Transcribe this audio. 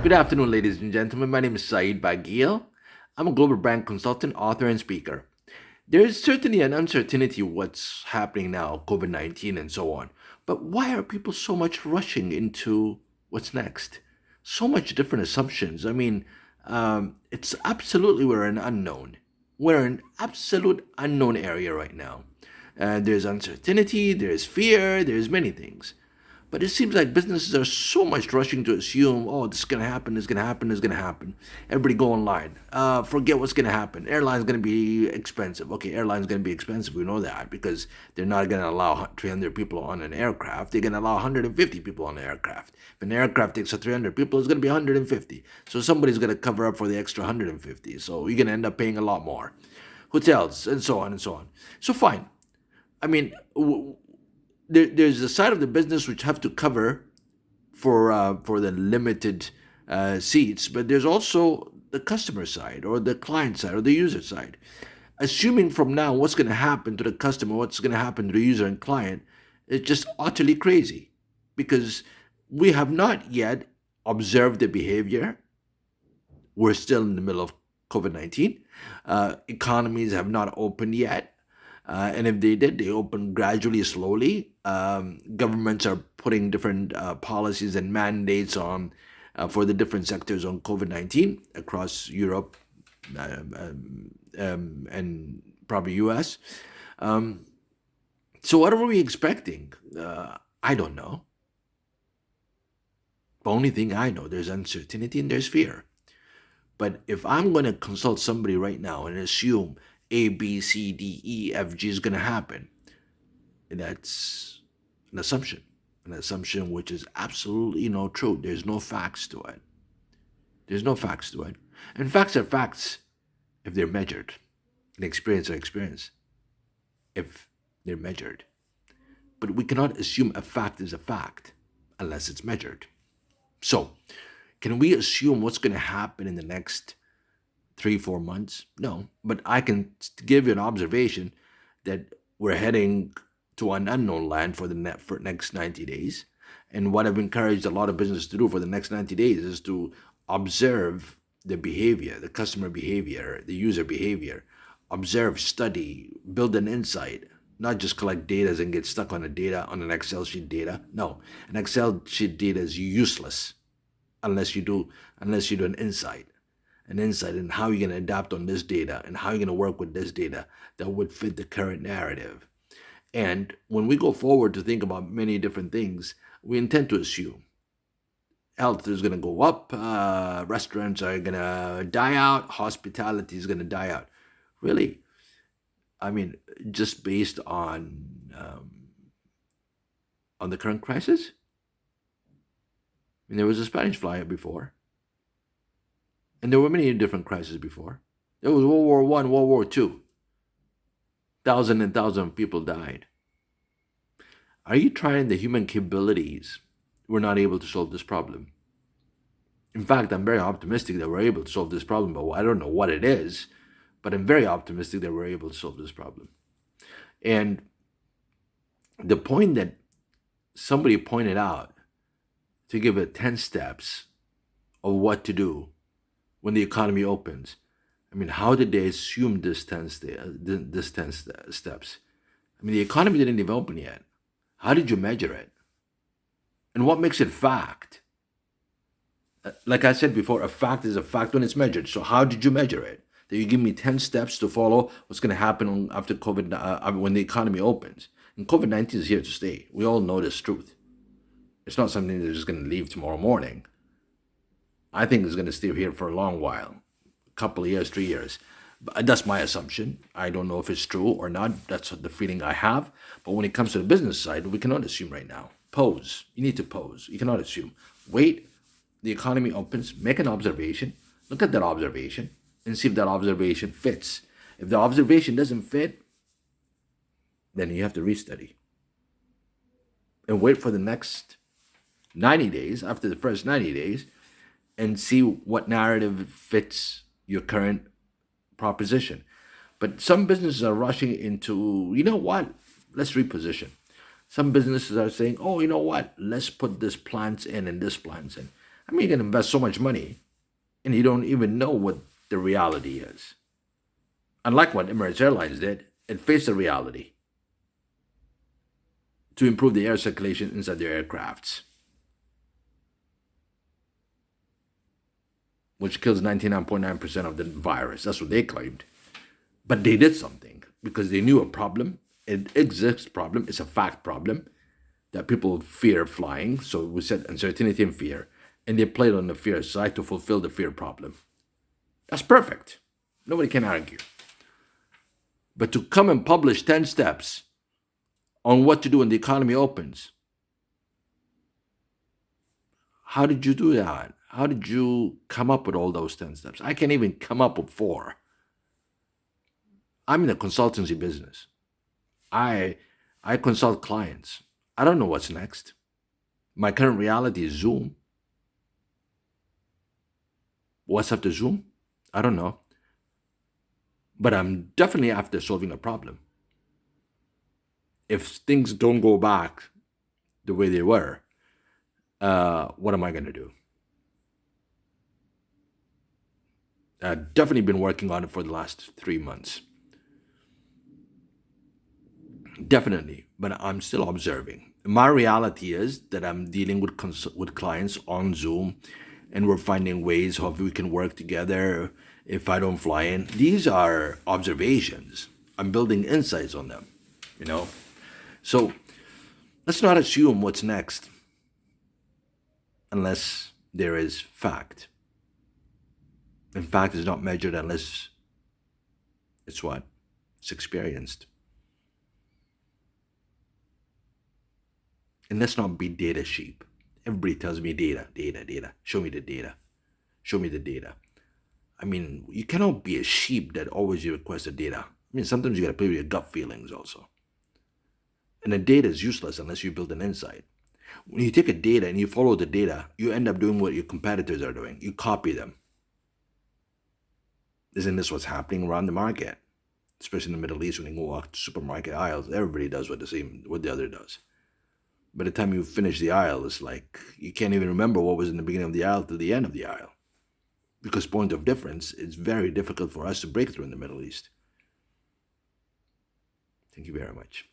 Good afternoon, ladies and gentlemen. My name is Saeed Bagil. I'm a global brand consultant, author, and speaker. There is certainly an uncertainty what's happening now, COVID-19 and so on. But why are people so much rushing into what's next? So much different assumptions. It's absolutely we're an unknown. We're an absolute unknown area right now. There's uncertainty, there's fear, there's many things. But it seems like businesses are so much rushing to assume, oh, this is going to happen, this is going to happen, this is going to happen. Everybody go online. Forget what's going to happen. Airline's going to be expensive. Okay, airline's going to be expensive. We know that because they're not going to allow 300 people on an aircraft. They're going to allow 150 people on an aircraft. If an aircraft takes 300 people, it's going to be 150. So somebody's going to cover up for the extra 150. So you're going to end up paying a lot more. Hotels and so on and so on. So fine. I mean, there's a side of the business which have to cover for the limited seats, but there's also the customer side or the client side or the user side. Assuming from now what's going to happen to the customer, what's going to happen to the user and client, is just utterly crazy because we have not yet observed the behavior. We're still in the middle of COVID-19. Economies have not opened yet. And if they did, they open gradually, slowly. Governments are putting different policies and mandates on for the different sectors on COVID-19 across Europe and probably US. Um, so what are we expecting? I don't know. The only thing I know, there's uncertainty and there's fear. But if I'm going to consult somebody right now and assume A, B, C, D, E, F, G is going to happen, that's an assumption which is absolutely no truth. There's no facts to it. There's no facts to it. And facts are facts if they're measured, and experience are experience if they're measured. But we cannot assume a fact is a fact unless it's measured. So, can we assume what's going to happen in the next 3, 4 months? No, but I can give you an observation that we're heading to an unknown land for for next 90 days. And what I've encouraged a lot of business to do for the next 90 days is to observe the behavior, the customer behavior, the user behavior, observe, study, build an insight, not just collect data and get stuck on a data on an Excel sheet data. No, an Excel sheet data is useless unless you do an insight, in how you're going to adapt on this data and how you're going to work with this data that would fit the current narrative. And when we go forward to think about many different things, we intend to assume health is going to go up, restaurants are going to die out, hospitality is going to die out. Really? I mean, just based on the current crisis? I mean, there was a Spanish fly before, and there were many different crises before. There was World War I, World War II. Thousands and thousands of people died. Are you trying the human capabilities? We're not able to solve this problem. In fact, I'm very optimistic that we're able to solve this problem, but I don't know what it is, but I'm very optimistic that we're able to solve this problem. And the point that somebody pointed out to give it 10 steps of what to do when the economy opens. I mean, how did they assume this 10 steps? I mean, the economy didn't even open yet. How did you measure it? And what makes it fact? Like I said before, a fact is a fact when it's measured. So how did you measure it? That you give me 10 steps to follow what's going to happen after COVID, when the economy opens. And COVID-19 is here to stay. We all know this truth. It's not something that's just going to leave tomorrow morning. I think it's going to stay here for a long while, a couple of years, 3 years. But that's my assumption. I don't know if it's true or not. That's the feeling I have. But when it comes to the business side, we cannot assume right now. Pose. You need to pose. You cannot assume. Wait. The economy opens. Make an observation. Look at that observation and see if that observation fits. If the observation doesn't fit, then you have to restudy and wait for the next 90 days, after the first 90 days, and see what narrative fits your current proposition. But some businesses are rushing into, you know what, let's reposition. Some businesses are saying, oh, you know what, let's put this plants in and this plants in. I mean, you can invest so much money and you don't even know what the reality is. Unlike what Emirates Airlines did, it faced the reality to improve the air circulation inside their aircrafts, which kills 99.9% of the virus. That's what they claimed. But they did something because they knew a problem. It exists problem. It's a fact problem that people fear flying. So we said uncertainty and fear. And they played on the fear side to fulfill the fear problem. That's perfect. Nobody can argue. But to come and publish 10 steps on what to do when the economy opens, how did you do that? How did you come up with all those 10 steps? I can't even come up with 4. I'm in the consultancy business. I consult clients. I don't know what's next. My current reality is Zoom. What's after Zoom? I don't know. But I'm definitely after solving a problem. If things don't go back the way they were, what am I going to do? I've definitely been working on it for the last 3 months. Definitely, but I'm still observing. My reality is that I'm dealing with clients on Zoom, and we're finding ways how we can work together if I don't fly in. These are observations. I'm building insights on them, you know? So let's not assume what's next unless there is fact. And fact is not measured unless it's what? It's experienced. And let's not be data sheep. Everybody tells me data, data, data. Show me the data. Show me the data. I mean, you cannot be a sheep that always requests the data. I mean, sometimes you got to play with your gut feelings also. And the data is useless unless you build an insight. When you take a data and you follow the data, you end up doing what your competitors are doing. You copy them. Isn't this what's happening around the market? Especially in the Middle East, when you go walk to supermarket aisles, everybody does what the other does. By the time you finish the aisle, it's like you can't even remember what was in the beginning of the aisle to the end of the aisle. Because point of difference, it's very difficult for us to break through in the Middle East. Thank you very much.